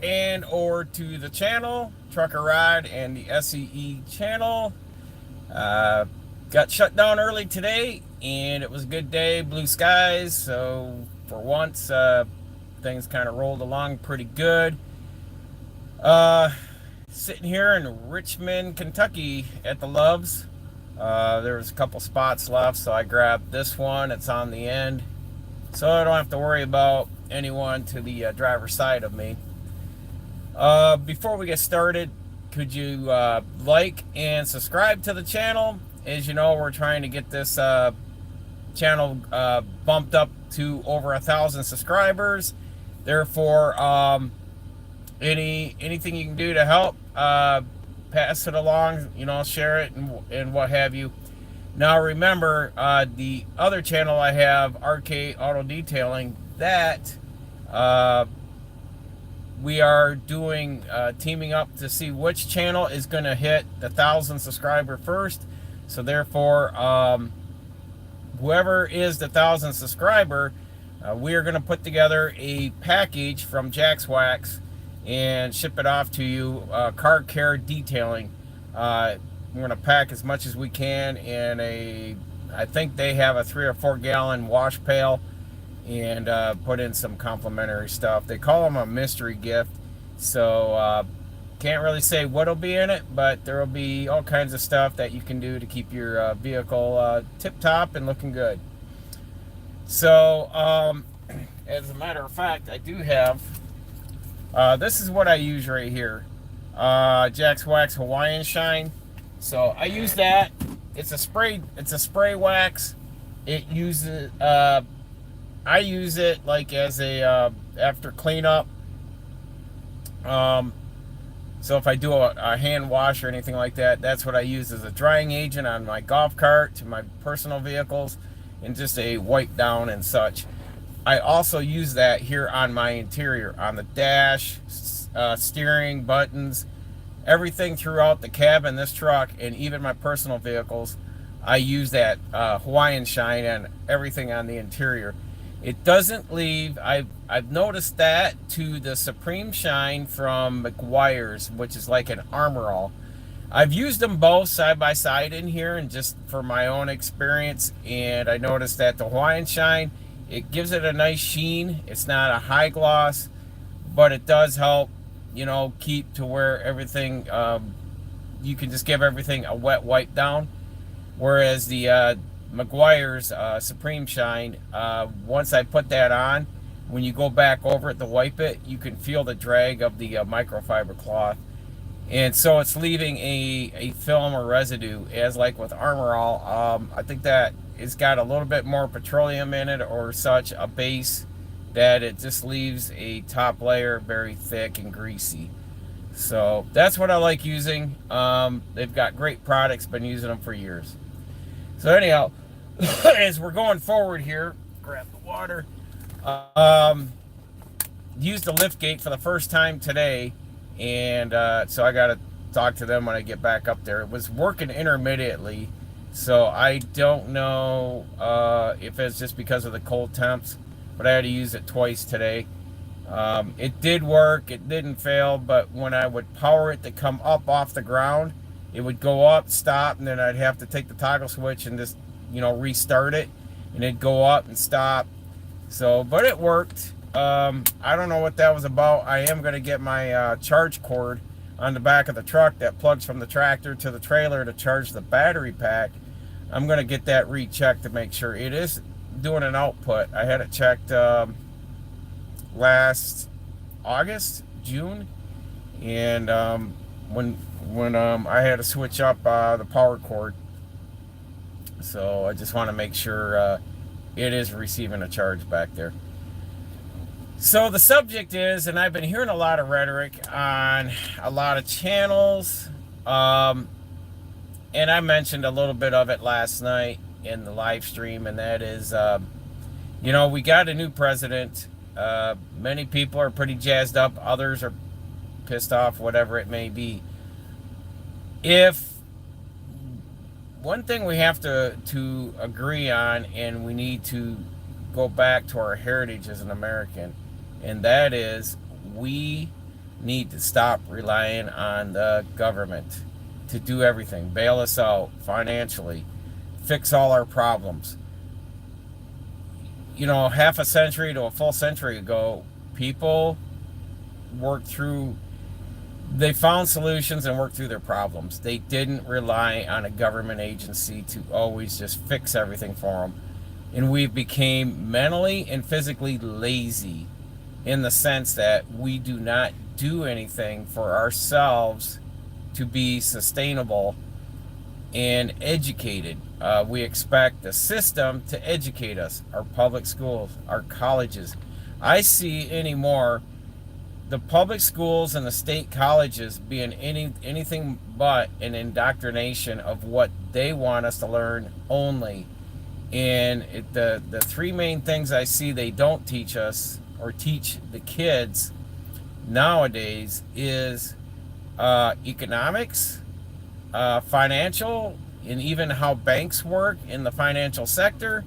and or to the channel, Trucker Ride and the S.E.E channel. Uh, got shut down early today, and it was a good day, blue skies. So for once, things kind of rolled along pretty good. Uh, Sitting here in Richmond, Kentucky at the Loves. There was a couple spots left, so I grabbed this one. It's on the end, so I don't have to worry about anyone to the driver's side of me. Before we get started, could you like and subscribe to the channel? As you know, we're trying to get this channel bumped up to over 1,000 subscribers. Therefore, anything you can do to help, pass it along, share it and what have you. Now remember, the other channel I have, RK Auto Detailing, that we are doing teaming up to see which channel is going to hit the 1,000 subscriber first. So therefore, whoever is the 1,000 subscriber, we are going to put together a package from Jack's Wax and ship it off to you. Car care detailing. We're going to pack as much as we can in I think they have a 3 or 4 gallon wash pail, and put in some complimentary stuff. They call them a mystery gift, so can't really say what'll be in it, but there will be all kinds of stuff that you can do to keep your vehicle tip-top and looking good. So as a matter of fact, I do have this is what I use right here, Jack's Wax Hawaiian Shine. So I use that. It's a spray wax. It uses I use it like as a after cleanup. So if I do a hand wash or anything like that, that's what I use as a drying agent on my golf cart to my personal vehicles, and just a wipe down and such. I also use that here on my interior, on the dash, steering, buttons, everything throughout the cab in this truck, and even my personal vehicles. I use that Hawaiian Shine and everything on the interior. It doesn't leave. I've noticed that to the Supreme Shine from McGuire's, which is like an Armor All. I've used them both side by side in here, and just for my own experience, and I noticed that the Hawaiian Shine, it gives it a nice sheen. It's not a high gloss, but it does help, keep to where everything, you can just give everything a wet wipe down. Whereas the McGuire's Supreme Shine, once I put that on, when you go back over it to wipe it, you can feel the drag of the microfiber cloth. And so it's leaving a film or residue, as like with Armor All. I think that it's got a little bit more petroleum in it or such, a base, that it just leaves a top layer very thick and greasy. So that's what I like using. They've got great products, been using them for years. So anyhow, as we're going forward here, grab the water. Used the lift gate for the first time today, and so I got to talk to them when I get back up there. It was working intermittently, so I don't know if it's just because of the cold temps, but I had to use it twice today. It did work. It didn't fail, but when I would power it to come up off the ground, it would go up, stop, and then I'd have to take the toggle switch and just, restart it, and it'd go up and stop. So, but it worked. I don't know what that was about. I am going to get my charge cord on the back of the truck that plugs from the tractor to the trailer to charge the battery pack. I'm going to get that rechecked to make sure it is doing an output. I had it checked last August, June, and when I had to switch up the power cord. So I just want to make sure it is receiving a charge back there. So the subject is, and I've been hearing a lot of rhetoric on a lot of channels, and I mentioned a little bit of it last night in the live stream, and that is, we got a new president. Many people are pretty jazzed up, others are pissed off, whatever it may be. If one thing we have to agree on, and we need to go back to our heritage as an American, and that is we need to stop relying on the government to do everything, bail us out financially, fix all our problems. Half a century to a full century ago, people worked through, they found solutions and worked through their problems. They didn't rely on a government agency to always just fix everything for them. And we became mentally and physically lazy in the sense that we do not do anything for ourselves to be sustainable and educated. We expect the system to educate us, our public schools, our colleges. I see anymore the public schools and the state colleges being anything but an indoctrination of what they want us to learn only. And the three main things I see they don't teach us or teach the kids nowadays is economics, financial, and even how banks work in the financial sector.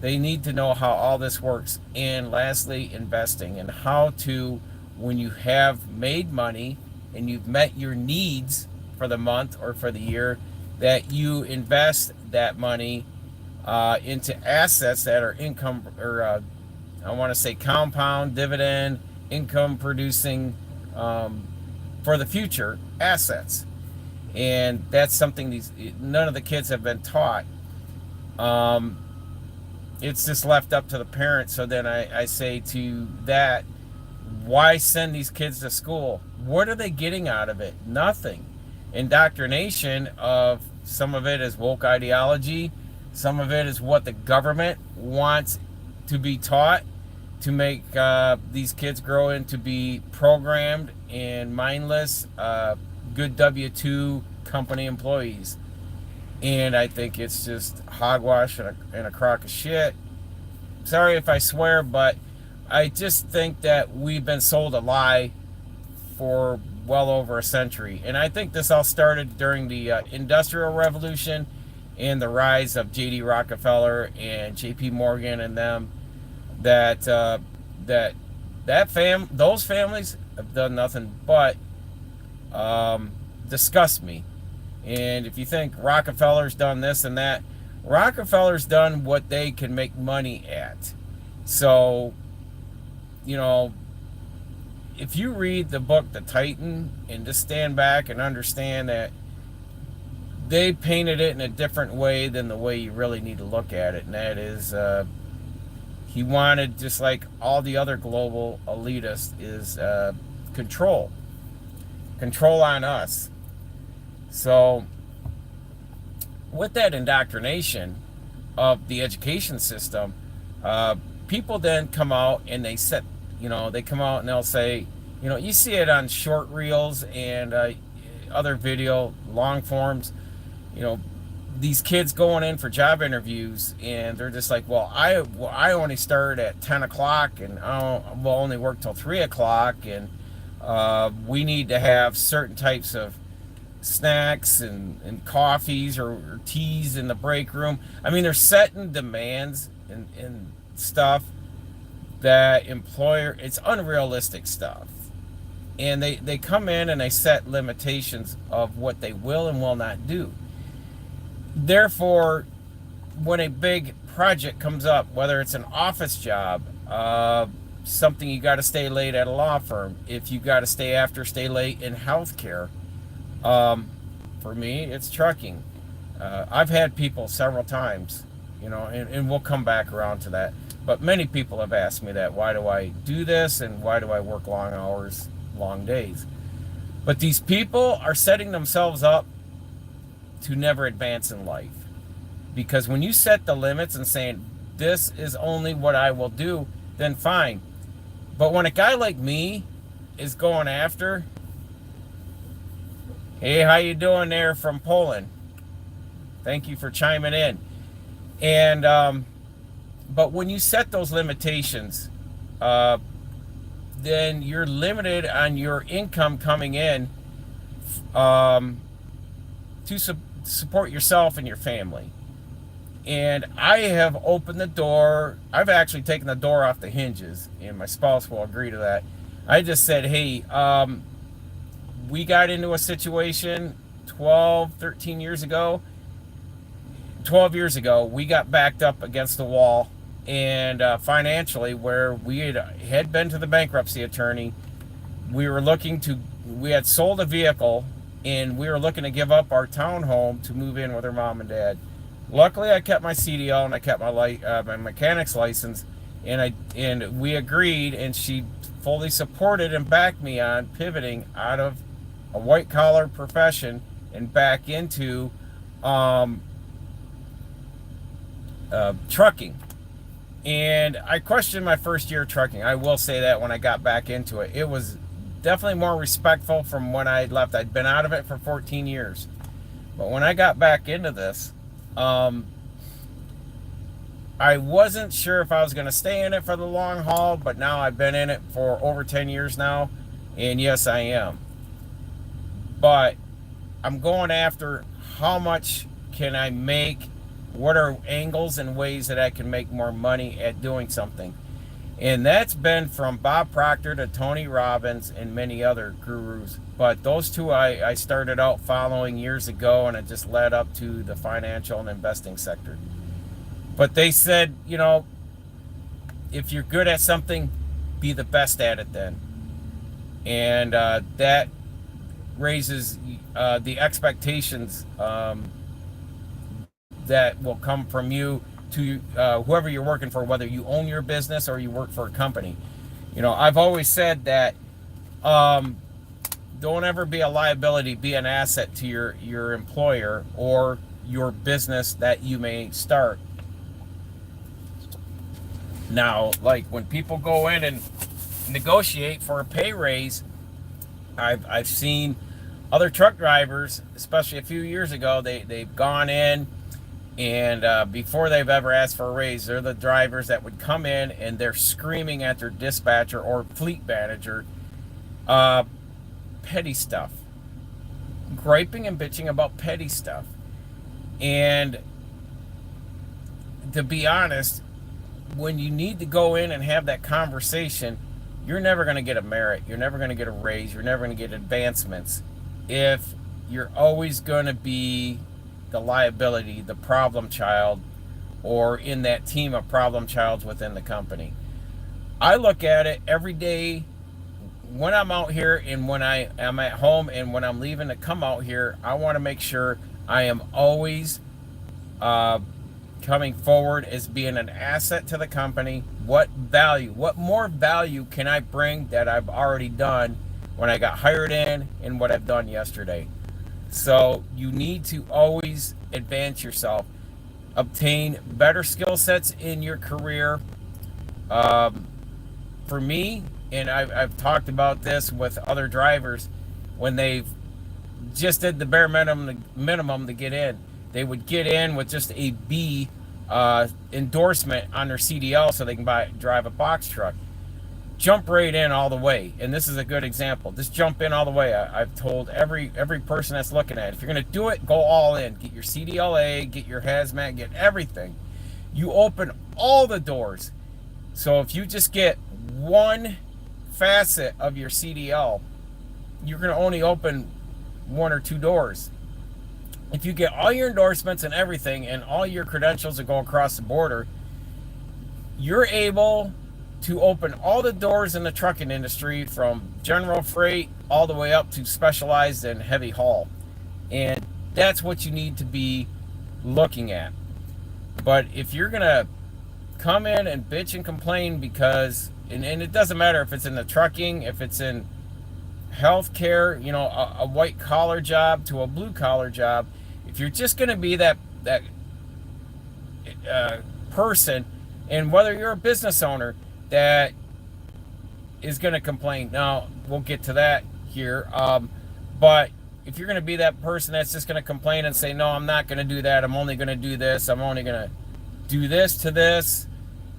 They need to know how all this works. And lastly, investing, and how to, when you have made money and you've met your needs for the month or for the year, that you invest that money into assets that are income, or I want to say compound, dividend, income producing for the future assets. And that's something none of the kids have been taught. It's just left up to the parents. So then I say to that, why send these kids to school? What are they getting out of it? Nothing. Indoctrination of, some of it is woke ideology, some of it is what the government wants to be taught to make these kids grow into be programmed and mindless, good W-2 company employees. And I think it's just hogwash and a crock of shit. Sorry if I swear, but I just think that we've been sold a lie for well over a century. And I think this all started during the Industrial Revolution and the rise of J.D. Rockefeller and J.P. Morgan and them. Those families have done nothing but disgust me. And if you think Rockefeller's done this and that, Rockefeller's done what they can make money at. So, if you read the book The Titan and just stand back and understand that they painted it in a different way than the way you really need to look at it, and that is he wanted, just like all the other global elitists, is control on us. So with that indoctrination of the education system, people then come out and they come out and they'll say, you see it on short reels and other video long forms, these kids going in for job interviews, and they're just like, well, I only start at 10 o'clock and we'll only work till 3 o'clock, and we need to have certain types of snacks and coffees or teas in the break room. I mean, they're setting demands and stuff that it's unrealistic stuff. And they come in and they set limitations of what they will and will not do. Therefore, when a big project comes up, whether it's an office job, something you got to stay late at a law firm, if you got to stay late in healthcare, for me, it's trucking. I've had people several times, and we'll come back around to that. But many people have asked me that, why do I do this and why do I work long hours, long days? But these people are setting themselves up to never advance in life. Because when you set the limits and saying, this is only what I will do, then fine. But when a guy like me is going after, hey, how you doing there from Poland? Thank you for chiming in. And but when you set those limitations, then you're limited on your income coming in to support yourself and your family. And I have opened the door. I've actually taken the door off the hinges, and my spouse will agree to that. I just said, hey, we got into a situation 12, 13 years ago. 12 years ago, we got backed up against the wall, and financially, where we had been to the bankruptcy attorney. We had sold a vehicle, and we were looking to give up our townhome to move in with her mom and dad. Luckily, I kept my CDL and I kept my mechanic's license, and we agreed, and she fully supported and backed me on pivoting out of a white collar profession and back into um, trucking. And I questioned my first year of trucking. I will say that when I got back into it, it was definitely more respectful from when I left. I'd been out of it for 14 years. But when I got back into this, I wasn't sure if I was going to stay in it for the long haul, but now I've been in it for over 10 years now, and yes, I am. But I'm going after how much can I make, what are angles and ways that I can make more money at doing something. And that's been from Bob Proctor to Tony Robbins and many other gurus. But those two I started out following years ago, and it just led up to the financial and investing sector. But they said, if you're good at something, be the best at it then. And that raises the expectations that will come from you to whoever you're working for, whether you own your business or you work for a company. I've always said that don't ever be a liability, be an asset to your employer or your business that you may start. Now, like when people go in and negotiate for a pay raise, I've seen other truck drivers, especially a few years ago, they've gone in, and before they've ever asked for a raise, they're the drivers that would come in and they're screaming at their dispatcher or fleet manager petty stuff, griping and bitching about petty stuff. And to be honest, when you need to go in and have that conversation, you're never going to get a merit. You're never going to get a raise. You're never going to get advancements if you're always going to be the liability, the problem child, or in that team of problem childs within the company. I look at it every day when I'm out here and when I am at home and when I'm leaving to come out here. I want to make sure I am always coming forward as being an asset to the company. What more value can I bring that I've already done when I got hired in and what I've done yesterday? So you need to always advance yourself, obtain better skill sets in your career. For me, and I've talked about this with other drivers, when they've just did the bare minimum to get in, they would get in with just a B endorsement on their CDL so they can drive a box truck. Jump right in all the way, and this is a good example. Just jump in all the way. I've told every person that's looking at it, if you're going to do it, go all in. Get your CDLA, get your hazmat, get everything. You open all the doors. So if you just get one facet of your CDL, you're going to only open one or two doors. If you get all your endorsements and everything and all your credentials that go across the border, you're able to open all the doors in the trucking industry, from general freight all the way up to specialized and heavy haul. And that's what you need to be looking at. But if you're going to come in and bitch and complain because, and it doesn't matter if it's in the trucking, if it's in healthcare, a white collar job to a blue collar job, if you're just going to be that person, and whether you're a business owner that is going to complain, now we'll get to that here, but if you're going to be that person that's just going to complain and say, no, I'm not going to do that, I'm only going to do this, I'm only going to do this to this,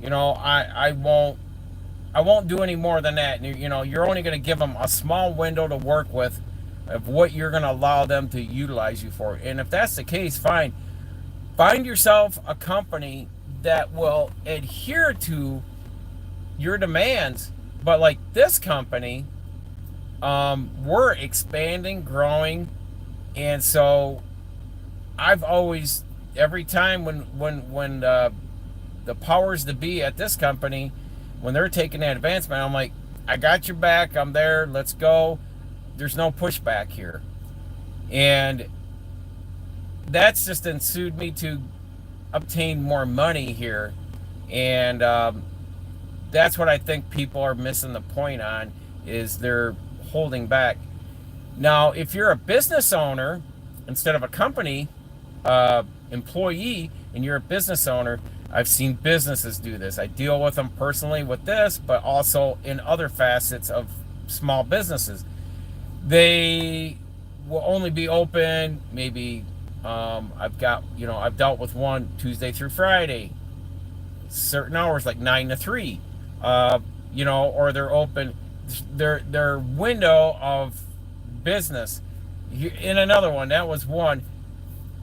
I won't do any more than that. And you're only going to give them a small window to work with of what you're going to allow them to utilize you for. And if that's the case, fine. Find yourself a company that will adhere to your demands, But like this company, we're expanding, growing, and so I've always, every time when the powers to be at this company, when they're taking that advancement, I'm like, I got your back. I'm there. Let's go. There's no pushback here, and that's just ensued me to obtain more money here, and that's what I think people are missing the point on, is they're holding back. Now, if you're a business owner instead of a company employee, and you're a business owner, I've seen businesses do this. I deal with them personally with this, but also in other facets of small businesses. They will only be open maybe, I've dealt with one Tuesday through Friday, certain hours like 9 to 3, or they're open, their window of business. In another one, that was one.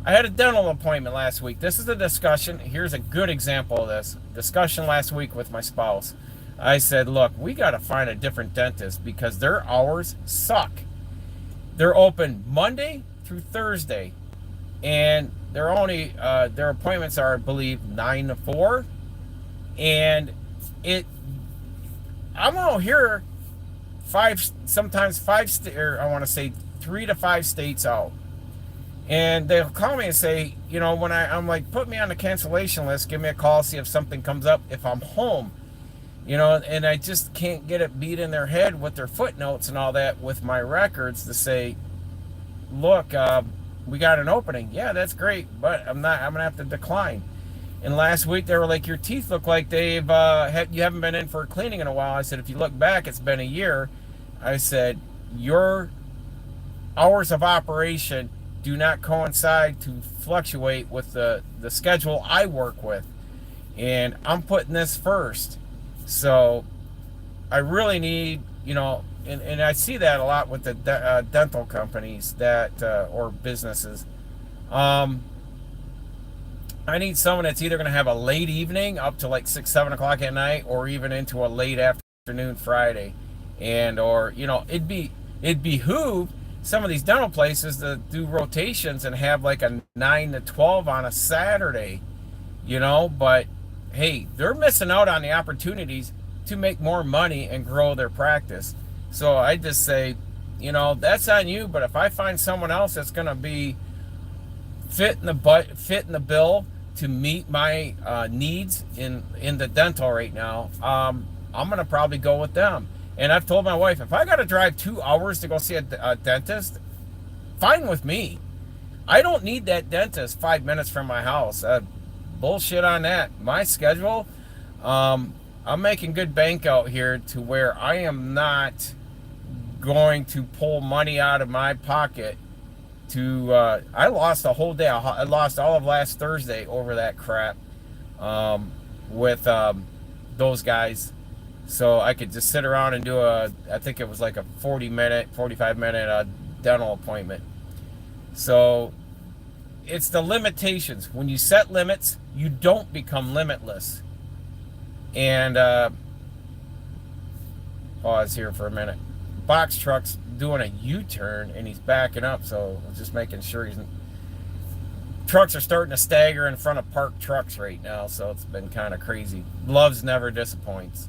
I had a dental appointment last week. This is a discussion. Here's a good example of this. Discussion last week with my spouse. I said, look, we got to find a different dentist because their hours suck. They're open Monday through Thursday, and they're only their appointments are, I believe, 9 to 4, and I'm out here sometimes 3 to 5 states out. And they'll call me and say, when I'm like, put me on the cancellation list, give me a call, see if something comes up if I'm home. And I just can't get it beat in their head with their footnotes and all that with my records to say, look, we got an opening. Yeah, that's great, but I'm going to have to decline. And last week they were like, your teeth look like you haven't been in for a cleaning in a while. I said, if you look back, it's been a year. I said, your hours of operation do not coincide to fluctuate with the schedule I work with. And I'm putting this first. So I really need, and I see that a lot with the dental companies or businesses. I need someone that's either going to have a late evening up to like 6, 7 o'clock at night, or even into a late afternoon Friday. And, it'd behoove some of these dental places to do rotations and have like a 9 to 12 on a Saturday, but hey, they're missing out on the opportunities to make more money and grow their practice. So I just say, that's on you, but if I find someone else that's going to be fit in the bill to meet my needs in the dental right now, I'm going to probably go with them. And I've told my wife, if I got to drive 2 hours to go see a dentist, fine with me. I don't need that dentist 5 minutes from my house. Bullshit on that. My schedule, I'm making good bank out here to where I am not going to pull money out of my pocket I lost a whole day. I lost all of last Thursday over that crap with those guys. So I could just sit around and do I think it was like a 45-minute dental appointment. So it's the limitations. When you set limits, you don't become limitless. And pause here for a minute. Box truck's doing a U-turn and he's backing up, so I'm just making sure trucks are starting to stagger in front of parked trucks right now, so it's been kind of crazy. Loves never disappoints.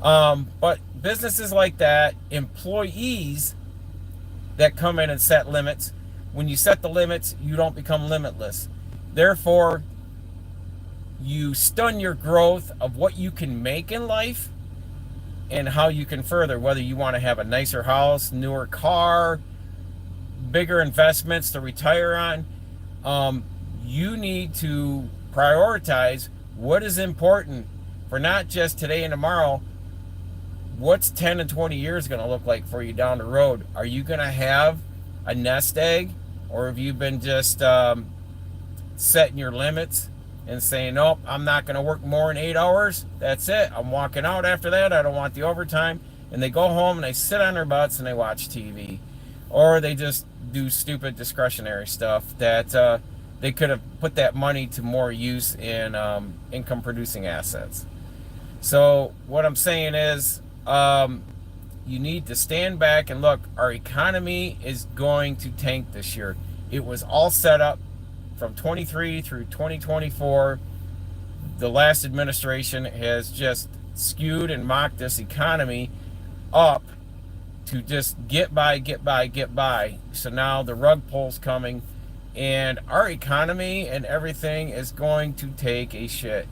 But businesses like that, employees that come in and set limits, when you set the limits, you don't become limitless. Therefore, you stun your growth of what you can make in life and how you can further, whether you want to have a nicer house, newer car, bigger investments to retire on. You need to prioritize what is important for not just today and tomorrow. What's 10 and 20 years going to look like for you down the road? Are you going to have a nest egg, or have you been just setting your limits and saying, nope, I'm not going to work more than 8 hours? That's it. I'm walking out after that. I don't want the overtime. And they go home and they sit on their butts and they watch TV. Or they just do stupid discretionary stuff that they could have put that money to more use in income-producing assets. So what I'm saying is, you need to stand back and look. Our economy is going to tank this year. It was all set up from 23 through 2024. The last administration has just skewed and mocked this economy up to just get by, get by, get by. So now the rug pull's coming, and our economy and everything is going to take a shit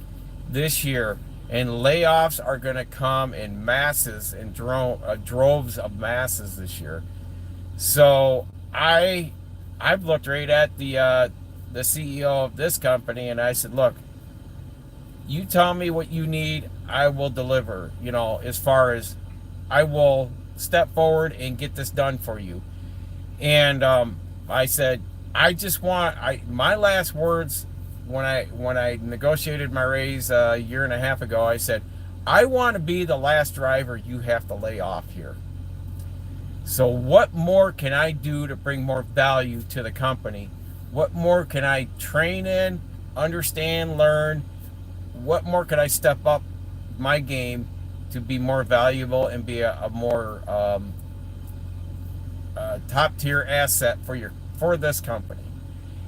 this year. And layoffs are going to come in masses and droves of masses this year. So I've looked right at the CEO of this company, and I said, look, you tell me what you need, I will deliver. You know, as far as I will step forward and get this done for you. And I said, I just want, my last words when I negotiated my raise a year and a half ago, I said, I want to be the last driver you have to lay off here. So what more can I do to bring more value to the company? What more can I train in, understand, learn? What more could I step up my game to be more valuable and be a more top tier asset for this company?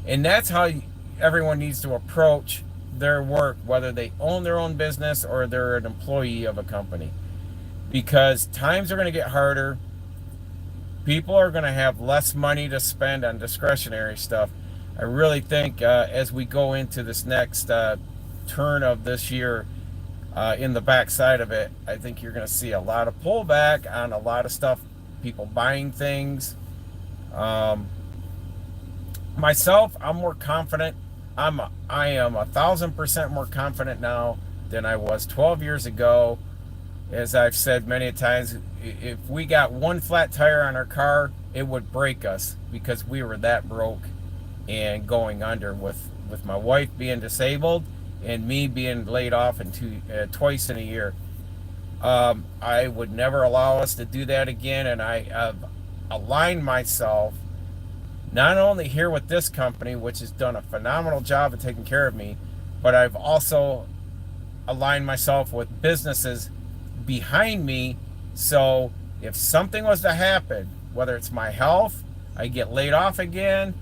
And that's how everyone needs to approach their work, whether they own their own business or they're an employee of a company, because times are going to get harder. People are going to have less money to spend on discretionary stuff. I really think as we go into this next turn of this year, in the backside of it, I think you're going to see a lot of pullback on a lot of stuff, people buying things. Myself, I'm more confident. I am 1,000% more confident now than I was 12 years ago. As I've said many times, if we got one flat tire on our car, it would break us because we were that broke and going under, with my wife being disabled and me being laid off twice in a year. I would never allow us to do that again, and I have aligned myself not only here with this company, which has done a phenomenal job of taking care of me, but I've also aligned myself with businesses behind me. So if something was to happen, whether it's my health, I get laid off again,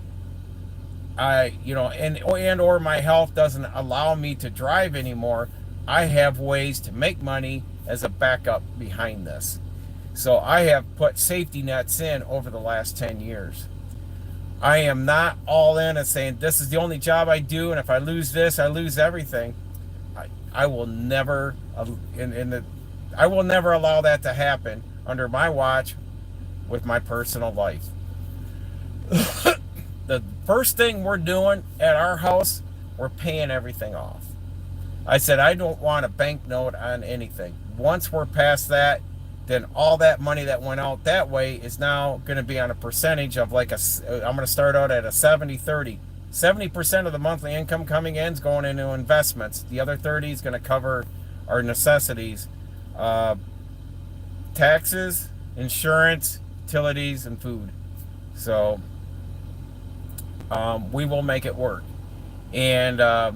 and or my health doesn't allow me to drive anymore, I have ways to make money as a backup behind this. So I have put safety nets in over the last 10 years. I am not all in and saying this is the only job I do, and if I lose this, I lose everything. I will never I will never allow that to happen under my watch with my personal life. The first thing we're doing at our house, we're paying everything off. I said I don't want a bank note on anything. Once we're past that, then all that money that went out that way is now going to be on a percentage of I'm going to start out at a 70-30. 70% of the monthly income coming in is going into investments. The other 30 is going to cover our necessities, taxes, insurance, utilities, and food. So we will make it work. And I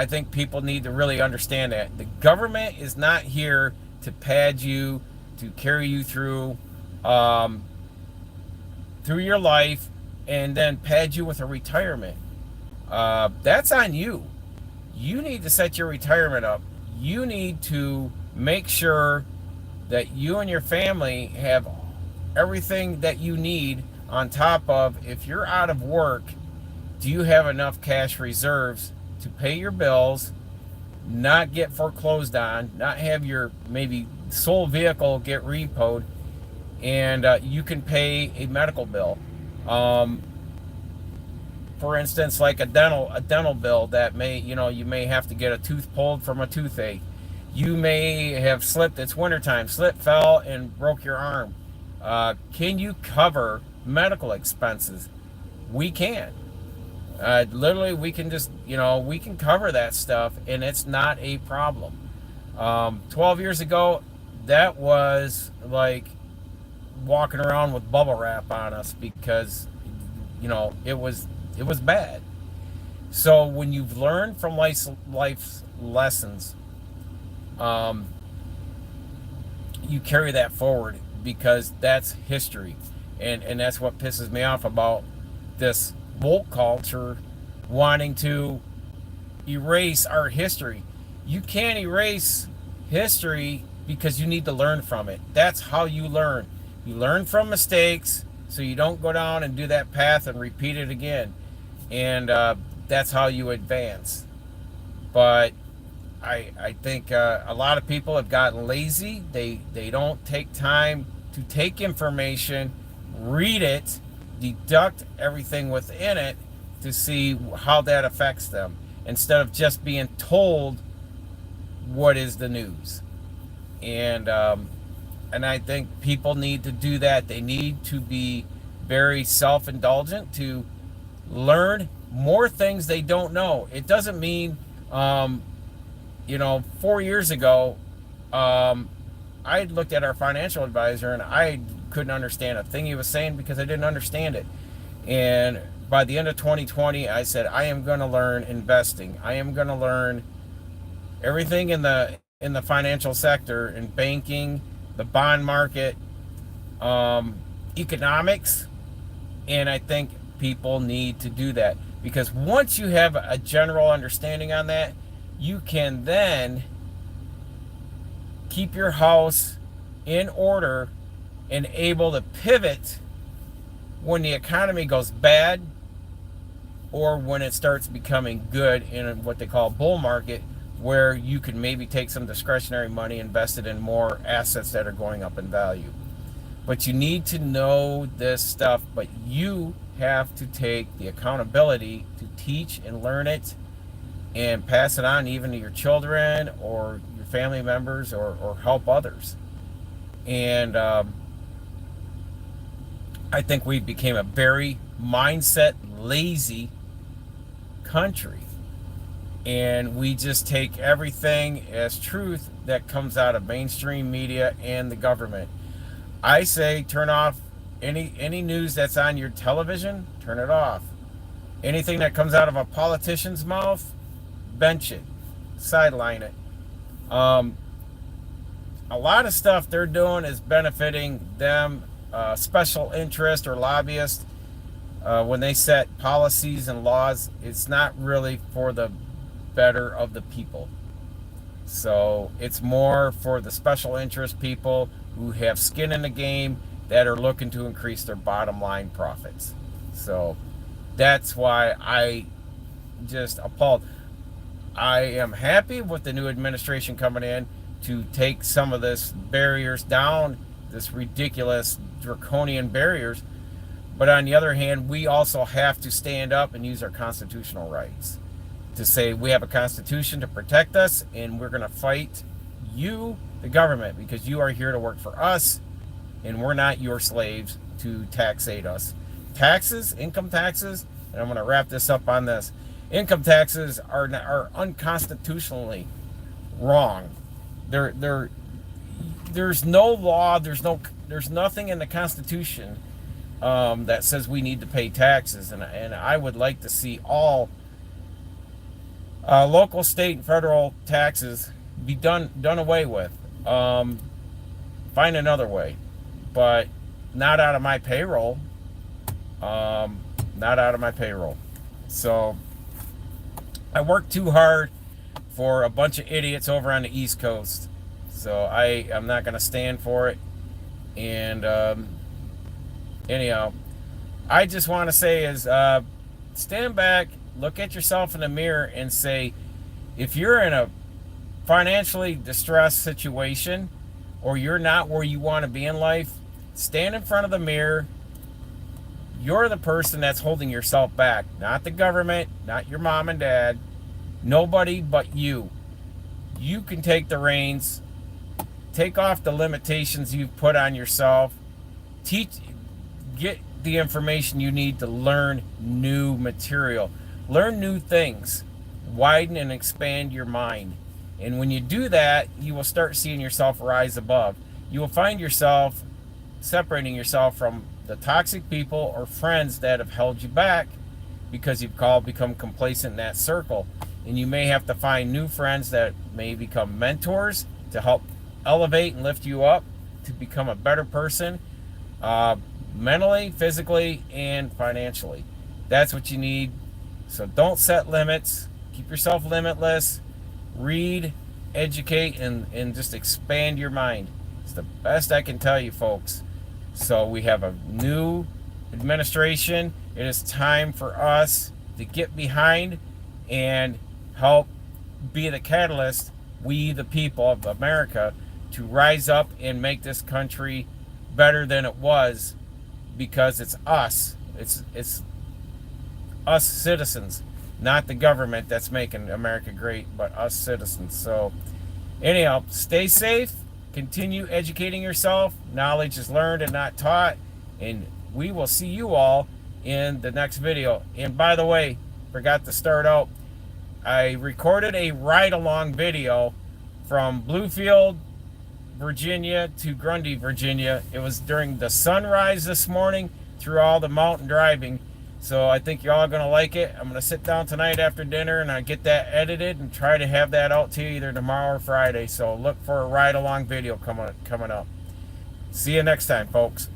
think people need to really understand that the government is not here to pad you, to carry you through your life and then pad you with a retirement. That's on you. You need to set your retirement up. You need to make sure that you and your family have everything that you need, on top of, if you're out of work, do you have enough cash reserves to pay your bills, not get foreclosed on, not have your maybe sole vehicle get repoed, and you can pay a medical bill. For instance, like a dental bill that you may have to get a tooth pulled from a toothache. You may have slipped, it's wintertime, slipped, fell, and broke your arm. Can you cover medical expenses? We can. Literally, we can just, we can cover that stuff, and it's not a problem. 12 years ago, that was like walking around with bubble wrap on us because, it was bad. So when you've learned from life's lessons, you carry that forward, because that's history. And that's what pisses me off about this woke culture wanting to erase our history. You can't erase history, because you need to learn from it. That's how you learn. You learn from mistakes so you don't go down and do that path and repeat it again. And that's how you advance. But I think a lot of people have gotten lazy. They don't take time to take information, read it, deduct everything within it to see how that affects them, instead of just being told what is the news. And I think people need to do that. They need to be very self-indulgent to learn more things they don't know. It doesn't mean 4 years ago, I looked at our financial advisor and I couldn't understand a thing he was saying, because I didn't understand it. And by the end of 2020, I said, I am going to learn investing. I am going to learn everything in the financial sector, in banking, the bond market, economics. And I think people need to do that, because once you have a general understanding on that, you can then keep your house in order and able to pivot when the economy goes bad, or when it starts becoming good in what they call a bull market, where you can maybe take some discretionary money, invest it in more assets that are going up in value. But you need to know this stuff, but you have to take the accountability to teach and learn it and pass it on, even to your children or your family members, or help others. And I think we became a very mindset lazy country, and we just take everything as truth that comes out of mainstream media and the government. I say turn off any news that's on your television. Turn it off. Anything that comes out of a politician's mouth, bench it, sideline it. A lot of stuff they're doing is benefiting them, special interest or lobbyists. When they set policies and laws, it's not really for the better of the people. So it's more for the special interest people who have skin in the game, that are looking to increase their bottom line profits. So that's why I just appalled. I am happy with the new administration coming in to take some of this barriers down, this ridiculous draconian barriers. But on the other hand, we also have to stand up and use our constitutional rights to say we have a constitution to protect us, and we're going to fight you, the government, because you are here to work for us, and we're not your slaves to taxate us. Taxes, income taxes, and I'm going to wrap this up on this. Income taxes are unconstitutionally wrong. There's no law, there's nothing in the Constitution that says we need to pay taxes, and I would like to see all local, state, and federal taxes be done away with. Find another way, but not out of my payroll. Not out of my payroll. So I work too hard for a bunch of idiots over on the East Coast. So I'm not going to stand for it. And anyhow, I just want to say is stand back, look at yourself in the mirror, and say, if you're in a financially distressed situation, or you're not where you want to be in life, stand in front of the mirror. You're the person that's holding yourself back, not the government, not your mom and dad, nobody but you. You can take the reins, take off the limitations you've put on yourself, get the information you need to learn new material, learn new things, widen and expand your mind. And when you do that, you will start seeing yourself rise above. You will find yourself separating yourself from the toxic people or friends that have held you back because you've become complacent in that circle. and you may have to find new friends that may become mentors to help elevate and lift you up to become a better person, mentally, physically, and financially. That's what you need. So don't set limits. Keep yourself limitless. Read, educate, and just expand your mind. It's the best I can tell you, folks. So we have a new administration. It is time for us to get behind and help be the catalyst, we the people of America, to rise up and make this country better than it was, because it's us. It's us citizens, not the government that's making America great, but us citizens. So anyhow, stay safe, continue educating yourself. Knowledge is learned and not taught, and we will see you all in the next video. And by the way, forgot to start out, I recorded a ride-along video from Bluefield, Virginia to Grundy, Virginia. It was during the sunrise this morning through all the mountain driving. So I think you're all going to like it. I'm going to sit down tonight after dinner and I get that edited and try to have that out to you either tomorrow or Friday. So look for a ride-along video coming up. See you next time, folks.